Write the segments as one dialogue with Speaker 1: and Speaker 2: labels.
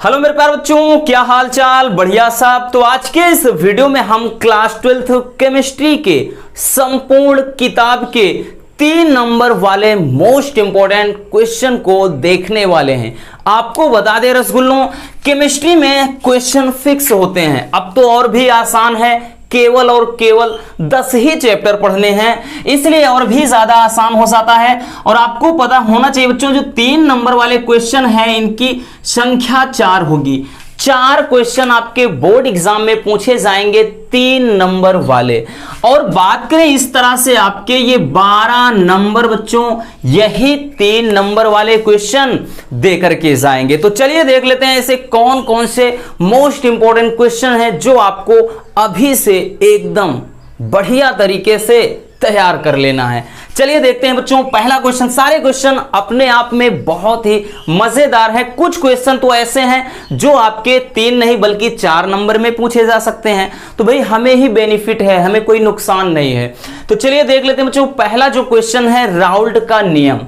Speaker 1: Hello मेरे प्यारे बच्चों, क्या हाल चाल? बढ़िया साहब। तो आज के इस वीडियो में हम क्लास 12th केमिस्ट्री के संपूर्ण किताब के 3 नंबर वाले मोस्ट इंपॉर्टेंट क्वेश्चन को देखने वाले हैं। आपको बता दें रसगुल्लों, केमिस्ट्री में क्वेश्चन फिक्स होते हैं। अब तो और भी आसान है, केवल और केवल 10 ही चैप्टर पढ़ने हैं, इसलिए और भी ज्यादा आसान हो जाता है। और आपको पता होना चाहिए बच्चों, जो 3 नंबर वाले क्वेश्चन हैं इनकी संख्या 4 होगी। 4 क्वेश्चन आपके बोर्ड एग्जाम में पूछे जाएंगे 3 नंबर वाले। और बात करें इस तरह से आपके ये 12 नंबर बच्चों यही 3 नंबर वाले क्वेश्चन दे करके जाएंगे। तो चलिए देख लेते हैं ऐसे कौन कौन से मोस्ट इंपॉर्टेंट क्वेश्चन है जो आपको अभी से एकदम बढ़िया तरीके से तैयार कर लेना है। चलिए देखते हैं बच्चों पहला क्वेश्चन। सारे क्वेश्चन अपने आप में बहुत ही मजेदार है। कुछ क्वेश्चन तो ऐसे हैं जो आपके 3 नहीं बल्कि 4 नंबर में पूछे जा सकते हैं। तो भाई हमें ही बेनिफिट है, हमें कोई नुकसान नहीं है। तो चलिए देख लेते हैं बच्चों। पहला जो क्वेश्चन है राउल्ट का नियम।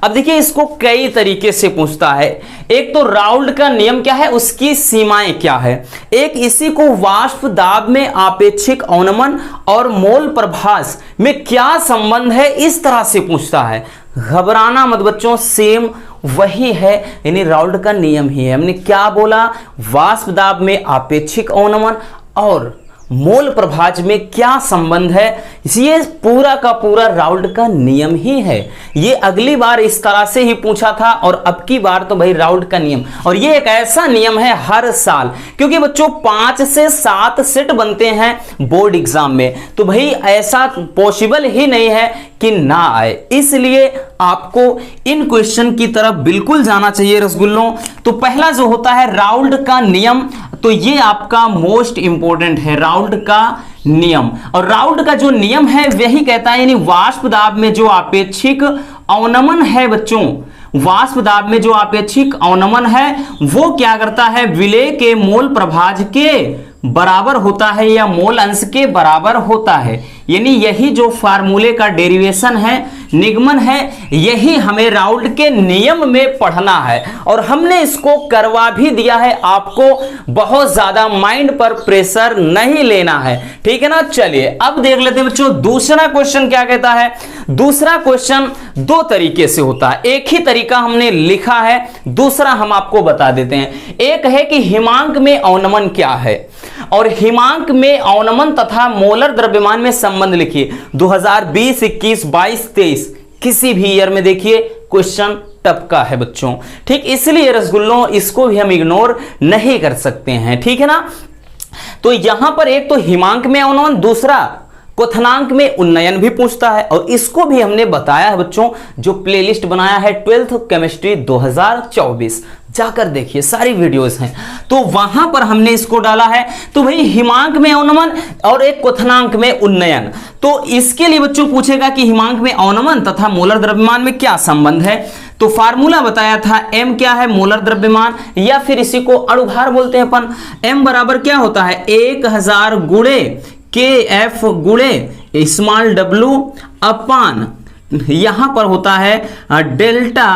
Speaker 1: अब देखिए इसको कई तरीके से पूछता है। एक तो राउल्ट का नियम क्या है, उसकी सीमाएं क्या है। एक इसी को वाष्प दाब में आपेक्षिक अवनमन और मोल प्रभास में क्या संबंध है, इस तरह से पूछता है। घबराना मत बच्चों, सेम वही है, यानी राउल्ट का नियम ही है। हमने क्या बोला, वाष्प दाब में आपेक्षिक अवनमन और मोल प्रभाज में क्या संबंध है, ये पूरा का पूरा राउल्ट का नियम ही है। ये अगली बार इस तरह से ही पूछा था और अब की बार तो भाई राउल्ट का नियम। और ये एक ऐसा नियम है हर साल, क्योंकि बच्चों 5 से 7 सेट बनते हैं बोर्ड एग्जाम में, तो भाई ऐसा पॉसिबल ही नहीं है कि ना आए। इसलिए आपको इन क्वेश्चन की तरफ बिल्कुल जाना चाहिए रसगुल्लों। तो पहला जो होता है राउल्ट का नियम, तो ये आपका मोस्ट इंपॉर्टेंट है, राउल्ट का नियम। और राउल्ट का जो नियम है वही कहता है, यानी वाष्प दाब में जो आपेक्षिक अवनमन है बच्चों, वाष्प दाब में जो आपेक्षिक अवनमन है वो क्या करता है, विलेय के मोल प्रभाज के बराबर होता है या मोल अंश के बराबर होता है। यानी यही जो फार्मूले का डेरिवेशन है, निगमन है, यही हमें राउल्ट के नियम में पढ़ना है। और हमने इसको करवा भी दिया है, आपको बहुत ज्यादा माइंड पर प्रेशर नहीं लेना है, ठीक है ना। चलिए अब देख लेते हैं बच्चों दूसरा क्वेश्चन क्या कहता है। दूसरा क्वेश्चन 2 तरीके से होता है, एक ही तरीका हमने लिखा है, दूसरा हम आपको बता देते हैं। एक है कि हिमांक में अवनमन क्या है, और हिमांक में अवनमन तथा मोलर द्रव्यमान में संबंध लिखिए। 2020, 21, 22, 23 किसी भी ईयर में देखिए क्वेश्चन टपका है बच्चों, ठीक। इसलिए रसगुल्लों इसको भी हम इग्नोर नहीं कर सकते हैं, ठीक है ना। तो यहां पर एक तो हिमांक में अवनमन, दूसरा क्वथनांक में उन्नयन भी पूछता है। और इसको भी हमने बताया है बच्चों, जो प्लेलिस्ट बनाया है 12th केमिस्ट्री 2024, जाकर देखिए, सारी वीडियोस हैं, तो वहां पर हमने इसको डाला है। तो भाई हिमांक में अवनमन और एक क्वथनांक में उन्नयन, तो इसके लिए बच्चों पूछेगा कि हिमांक में अवनमन तथा मोलर द्रव्यमान में क्या संबंध है। तो फार्मूला बताया था, m क्या है, मोलर द्रव्यमान, या फिर इसी को अणुभार बोलते हैं अपन। m बराबर क्या होता है, 1000 गुणे KF गुणे स्मॉल w अपान यहां पर होता है डेल्टा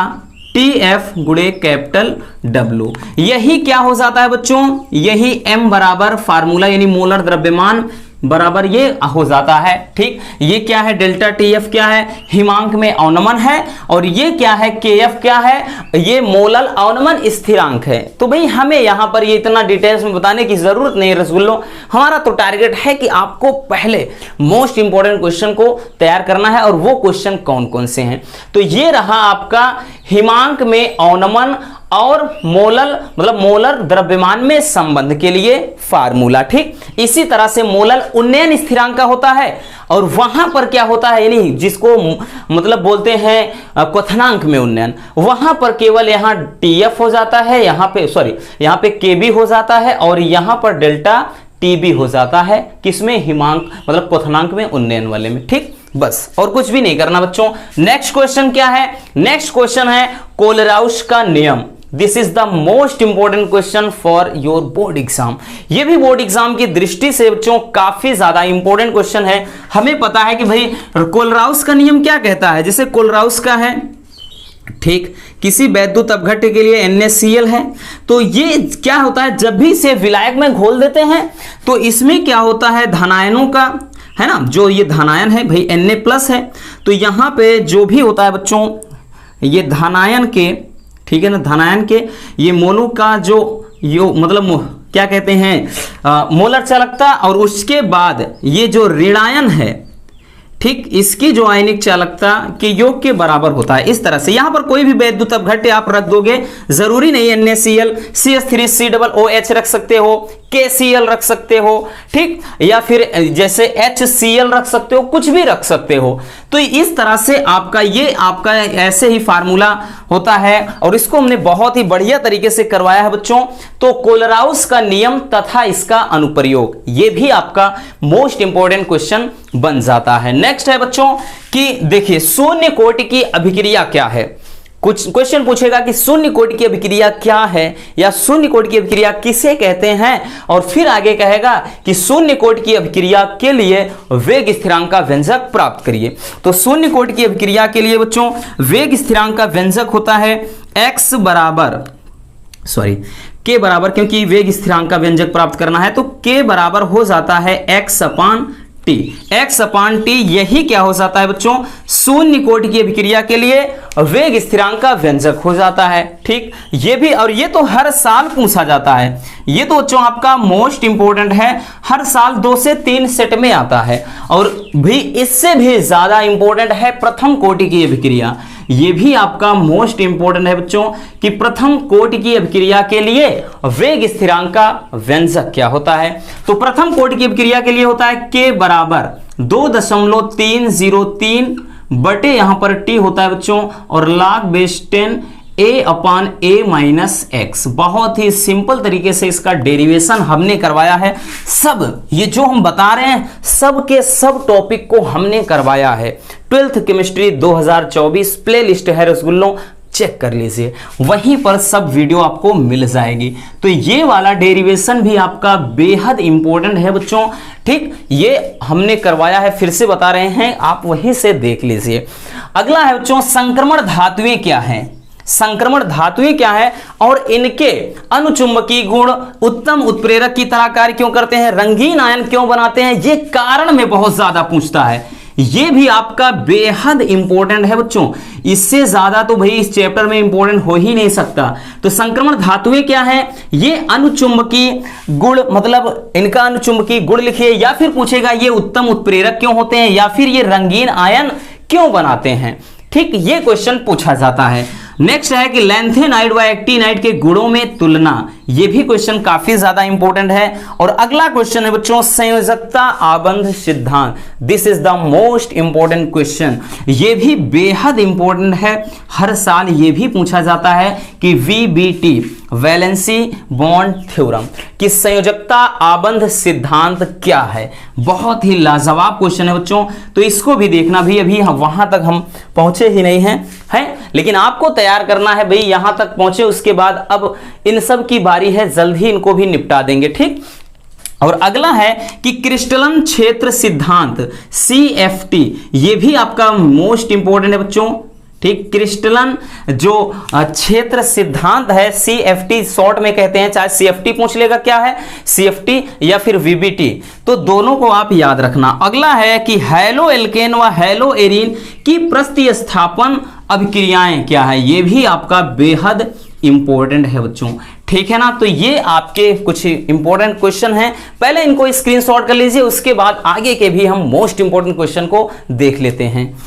Speaker 1: TF गुणे कैपिटल W। यही क्या हो जाता है बच्चों, यही m बराबर फार्मूला यानी मोलर द्रव्यमान बराबर ये हो जाता है, ठीक। ये क्या है, डेल्टा TF क्या है, हिमांक में अवनमन है, और ये क्या है, KF क्या है, ये मोलर अवनमन स्थिरांक है। तो भाई हमें यहां पर ये इतना डिटेल्स में बताने की जरूरत नहीं है रसगुल्लों। हमारा तो टारगेट है कि आपको पहले मोस्ट इंपॉर्टेंट क्वेश्चन को तैयार करना है, और वो क्वेश्चन कौन कौन से हैं। तो ये रहा आपका हिमांक में अवनमन और मोलर मतलब मोलर द्रव्यमान में संबंध के लिए फार्मूला, ठीक। इसी तरह से मोलर उन्नयन स्थिरांक का होता है, और वहां पर क्या होता है, यानी जिसको मतलब बोलते हैं क्वथनांक में उन्नयन, वहां पर केवल यहां TF हो जाता है, यहां पे KB हो जाता है, और यहां पर डेल्टा TB हो जाता है, किसमें, हिमांक मतलब क्वथनांक में उन्नयन वाले में, ठीक। बस और कुछ भी नहीं करना बच्चों। नेक्स्ट क्वेश्चन क्या है, नेक्स्ट क्वेश्चन है कोलराउस का नियम। This is the most important question for your board exam. ये भी बोर्ड एग्जाम की दृष्टि से बच्चों काफी ज्यादा इंपॉर्टेंट क्वेश्चन है। हमें पता है कि भाई कोलराउस का नियम क्या कहता है। जैसे कोलराउस का है ठीक, किसी वैद्युत अपघट्य के लिए NaCl है। तो ये क्या होता है, जब भी इसे विलायक में घोल देते हैं तो इसमें क्या होता है, धनायनों का, है ना, जो ये धनायन है भाई Na+ है, तो यहाँ पे जो भी होता है बच्चों ये धनायन के, ठीक है ना, धनायन के ये मोनो का जो मतलब क्या कहते हैं मोलर चालकता, और उसके बाद ये जो ऋणायन है, ठीक, इसकी जो आयनिक चालकता के योग के बराबर होता है। इस तरह से यहां पर कोई भी वैद्युत अपघट्य आप रख दोगे, जरूरी नहीं NaCl, CH3COOH रख सकते हो, KCl रख सकते हो, ठीक, या फिर जैसे HCl रख सकते हो, कुछ भी रख सकते हो। तो इस तरह से आपका ऐसे ही फार्मूला होता है, और इसको हमने बहुत ही बढ़िया तरीके से करवाया है बच्चों। तो कोलराउस का नियम तथा इसका अनुप्रयोग, ये भी आपका मोस्ट इंपॉर्टेंट क्वेश्चन बन जाता है। नेक्स्ट है बच्चों कि देखिए शून्य कोटि की अभिक्रिया क्या है। कुछ क्वेश्चन पूछेगा कि शून्य कोटि की अभिक्रिया क्या है, या शून्य कोटि की अभिक्रिया किसे कहते हैं, और फिर आगे कहेगा कि शून्य कोटि की अभिक्रिया के लिए वेग स्थिरांक का व्यंजक प्राप्त करिए। तो शून्य कोटि की अभिक्रिया के लिए बच्चों वेग स्थिरांक का व्यंजक होता है k बराबर, क्योंकि वेग स्थिरांक का व्यंजक प्राप्त करना है तो k बराबर हो जाता है x/t। x/t यही क्या हो जाता है बच्चों, शून्य कोटि की अभिक्रिया के लिए वेग स्थिरांक का व्यंजक हो जाता है। ठीक, ये भी, और ये तो हर साल पूछा जाता है, ये तो बच्चों आपका मोस्ट इंपोर्टेंट है, हर साल 2 से 3 सेट में आता है। और भी इससे भी ज्यादा इंपॉर्टेंट है प्रथम कोटि की अभिक्रिया, ये भी आपका मोस्ट इंपोर्टेंट है बच्चों कि प्रथम कोटि की अभिक्रिया के लिए वेग स्थिरांक का व्यंजक क्या होता है। तो प्रथम कोटि की अभिक्रिया के लिए होता है k बराबर 2.303 बटे यहां पर t होता है बच्चों, और log-10 A/A-x। बहुत ही सिंपल तरीके से इसका डेरिवेशन हमने करवाया है। सब ये जो हम बता रहे हैं सब के सब टॉपिक को हमने करवाया है। 12th केमिस्ट्री 2024 प्लेलिस्ट है रसगुल्लों, चेक कर लीजिए, वहीं पर सब वीडियो आपको मिल जाएगी। तो ये वाला डेरिवेशन भी आपका बेहद इंपॉर्टेंट है बच्चों। ठीक, ये हमने करवाया है, फिर से बता रहे हैं, आप वहीं से देख लीजिए। अगला है बच्चों संक्रमण धातुएं क्या हैं। संक्रमण धातुएं क्या है और इनके अनुचुंबकीय गुण उत्तम उत्प्रेरक की तरह कार्य क्यों करते हैं, रंगीन आयन क्यों बनाते हैं, ये कारण में बहुत ज्यादा पूछता है। ये भी आपका बेहद इंपॉर्टेंट है बच्चों, इससे ज्यादा तो भाई इस चैप्टर में इंपॉर्टेंट हो ही नहीं सकता। तो संक्रमण धातुएं क्या है, ये अनुचुंबकीय गुण, मतलब इनका अनुचुंबकीय गुण लिखिए, या फिर पूछेगा ये उत्तम उत्प्रेरक क्यों होते हैं, या फिर ये रंगीन आयन क्यों बनाते हैं। ठीक, ये क्वेश्चन पूछा जाता है। नेक्स्ट है कि लैंथेनाइड व एक्टिनाइड के गुणों में तुलना, ये भी क्वेश्चन काफी ज्यादा इंपॉर्टेंट है। और अगला क्वेश्चन है बच्चों संयोजकता आबंध सिद्धांत, this is the most important question, ये भी बेहद इंपॉर्टेंट है, हर साल ये भी पूछा जाता है कि VBT वैलेंसी बॉन्ड थ्योरम कि संयोजकता आबंध सिद्धांत क्या है। बहुत ही लाजवाब क्वेश्चन है बच्चों, तो इसको भी देखना भी, अभी वहां तक हम पहुंचे ही नहीं हैं, लेकिन आपको तैयार करना है भाई, यहां तक पहुंचे, उसके बाद अब इन सब की बारी है, जल्द ही इनको भी निपटा देंगे। ठीक, और अगला है कि क्रिस्टलन क्षेत्र सिद्धांत CFT, ये भी आपका मोस्ट इंपॉर्टेंट है बच्चों। ठीक, क्रिस्टलन जो क्षेत्र सिद्धांत है CFT शॉर्ट में कहते हैं, चाहे CFT पूछ लेगा क्या है CFT या फिर VBT, तो दोनों को आप याद रखना। अगला है कि हैलो एल्केन व हैलो एरीन की प्रतिस्थापन अभिक्रियाएं क्या है, ये भी आपका बेहद इंपॉर्टेंट है बच्चों। ठीक है ना, तो ये आपके कुछ इंपॉर्टेंट क्वेश्चन हैं, पहले इनको स्क्रीनशॉट कर लीजिए, उसके बाद आगे के भी हम मोस्ट इंपॉर्टेंट क्वेश्चन को देख लेते हैं।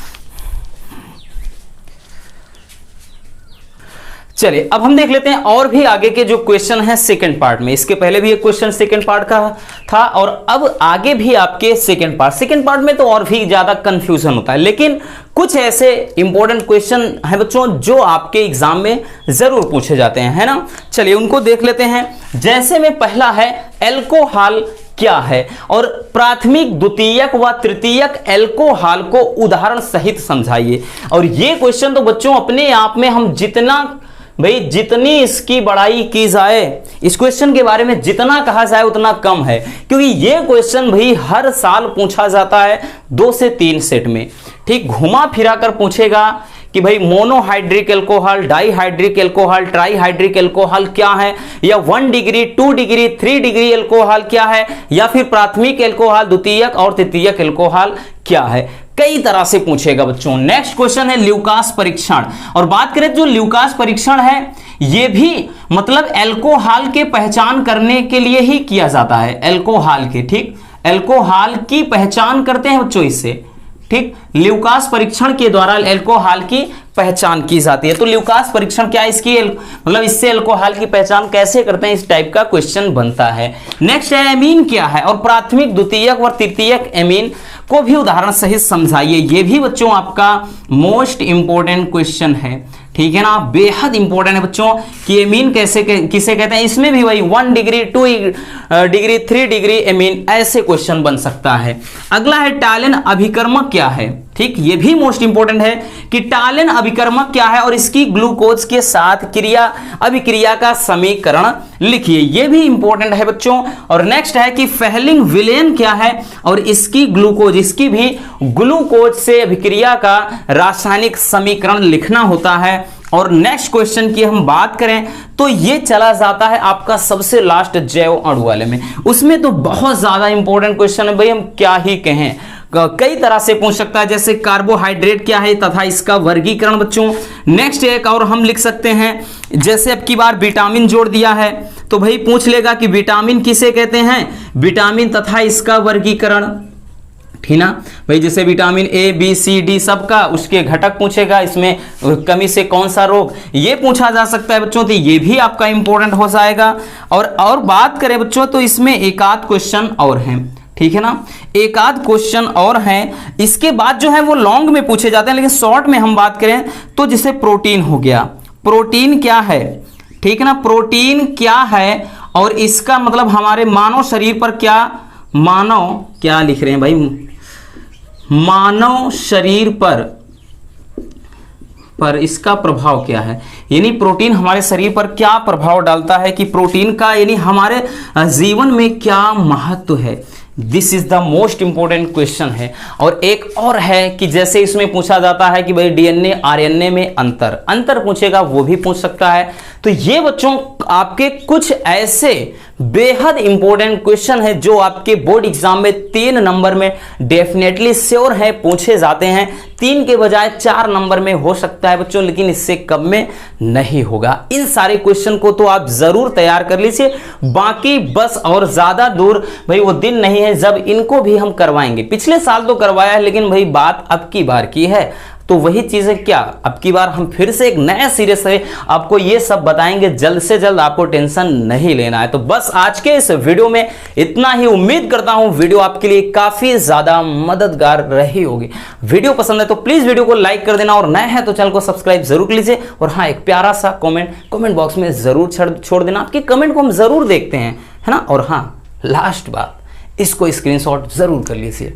Speaker 1: चलिए अब हम देख लेते हैं और भी आगे के जो क्वेश्चन है सेकंड पार्ट में। इसके पहले भी एक क्वेश्चन सेकंड पार्ट का था, और अब आगे भी आपके सेकंड पार्ट में तो और भी ज्यादा कंफ्यूजन होता है, लेकिन कुछ ऐसे इंपॉर्टेंट क्वेश्चन हैं बच्चों जो आपके एग्जाम में जरूर पूछे जाते हैं, है ना। चलिए उनको देख लेते हैं। जैसे में पहला है एल्कोहल क्या है, और प्राथमिक द्वितीयक व तृतीयक एल्कोहल को उदाहरण सहित समझाइए। और ये क्वेश्चन तो बच्चों अपने आप में हम जितनी इसकी बड़ाई की जाए, इस क्वेश्चन के बारे में जितना कहा जाए उतना कम है, क्योंकि ये क्वेश्चन भाई हर साल पूछा जाता है 2 से 3 सेट में। ठीक, घुमा फिरा कर पूछेगा कि भाई monohydric alcohol, dihydric alcohol, trihydric alcohol क्या है, या 1 डिग्री, 2 डिग्री, 3 डिग्री एल्कोहल क्या है, या फिर प्राथमिक एल्कोहल, द्वितीयक और तृतीयक एल्कोहल क्या है। कई तरह से पूछेगा बच्चों। नेक्स्ट क्वेश्चन है ल्यूकास परीक्षण। और बात करें जो ल्यूकास परीक्षण है ये भी मतलब एल्कोहल के पहचान करने के लिए ही किया जाता है। एल्कोहल के, ठीक, एल्कोहल की पहचान करते हैं बच्चों इससे, ठीक। ल्यूकास परीक्षण के द्वारा एल्कोहल की पहचान की जाती है। तो ल्यूकास परीक्षण क्या है, इसकी मतलब इससे एल्कोहल की पहचान कैसे करते हैं, इस टाइप का क्वेश्चन बनता है। नेक्स्ट है एमीन क्या है, और प्राथमिक, द्वितीयक और तृतीयक एमीन को भी उदाहरण सहित समझाइए। ये भी बच्चों आपका मोस्ट इंपोर्टेंट क्वेश्चन है, ठीक है ना, बेहद इंपॉर्टेंट है बच्चों कि एमीन कैसे किसे कहते हैं। इसमें भी वही 1 डिग्री, 2 डिग्री, 3 डिग्री एमीन, ऐसे क्वेश्चन बन सकता है। अगला है टालिन अभिकर्मक क्या है, ठीक, ये भी मोस्ट इंपॉर्टेंट है कि टालिन अभिकर्मक क्या है और इसकी ग्लूकोज के साथ क्रिया अभिक्रिया का समीकरण लिखिए। ये भी इंपॉर्टेंट है बच्चों। और नेक्स्ट है कि फेहलिंग विलेन क्या है और इसकी ग्लूकोज, इसकी भी ग्लूकोज से अभिक्रिया का रासायनिक समीकरण लिखना होता है। और नेक्स्ट क्वेश्चन की हम बात करें तो ये चला जाता है आपका सबसे लास्ट जैव अणु वाले में। उसमें तो बहुत ज्यादा इंपॉर्टेंट क्वेश्चन है भाई, हम क्या ही कहें, कई तरह से पूछ सकता है। जैसे कार्बोहाइड्रेट क्या है तथा इसका वर्गीकरण बच्चों। नेक्स्ट एक और हम लिख सकते हैं, जैसे अब की बार विटामिन जोड़ दिया है तो भाई पूछ लेगा कि विटामिन किसे कहते हैं, विटामिन तथा इसका वर्गीकरण, ठीक ना भाई। जैसे vitamin A, B, C, D सबका उसके घटक पूछेगा, इसमें कमी से कौन सा रोग, ये पूछा जा सकता है बच्चों। तो ये भी आपका इंपॉर्टेंट हो जाएगा। और बात करें बच्चों तो इसमें एक आध क्वेश्चन और हैं, ठीक है ना, एक आध क्वेश्चन और हैं। इसके बाद जो है वो लॉन्ग में पूछे जाते हैं, लेकिन शॉर्ट में हम बात करें तो जैसे प्रोटीन हो गया, प्रोटीन क्या है, ठीक है ना, प्रोटीन क्या है और इसका मतलब हमारे मानव शरीर पर क्या, मानव क्या लिख रहे हैं भाई, मानव शरीर पर इसका प्रभाव क्या है, यानी प्रोटीन हमारे शरीर पर क्या प्रभाव डालता है, कि प्रोटीन का यानी हमारे जीवन में क्या महत्व है। This is the most important question है। और एक और है कि जैसे इसमें पूछा जाता है कि भाई डीएनए आरएनए में अंतर पूछेगा, वो भी पूछ सकता है। तो ये बच्चों आपके कुछ ऐसे बेहद इंपॉर्टेंट क्वेश्चन है जो आपके बोर्ड एग्जाम में 3 नंबर में डेफिनेटली श्योर है पूछे जाते हैं। 3 के बजाय 4 नंबर में हो सकता है बच्चों, लेकिन इससे कम में नहीं होगा। इन सारे क्वेश्चन को तो आप जरूर तैयार कर लीजिए। बाकी बस और ज्यादा दूर भाई वो दिन नहीं है जब इनको भी हम करवाएंगे। पिछले साल तो करवाया है, लेकिन भाई बात अब की बार की है, तो वही चीजें क्या अब की बार हम फिर से एक नया सीरीज से आपको ये सब बताएंगे। जल्द से जल्द आपको टेंशन नहीं लेना है। तो बस आज के इस वीडियो में इतना ही। उम्मीद करता हूं वीडियो आपके लिए काफी ज्यादा मददगार रही होगी। वीडियो पसंद है तो प्लीज वीडियो को लाइक कर देना, और नया है तो चैनल को सब्सक्राइब जरूर कर लीजिए। और हाँ, एक प्यारा सा कमेंट बॉक्स में जरूर छोड़ देना, आपके कमेंट को हम जरूर देखते हैं, है ना। और हाँ, लास्ट बात, इसको स्क्रीनशॉट जरूर कर लीजिए।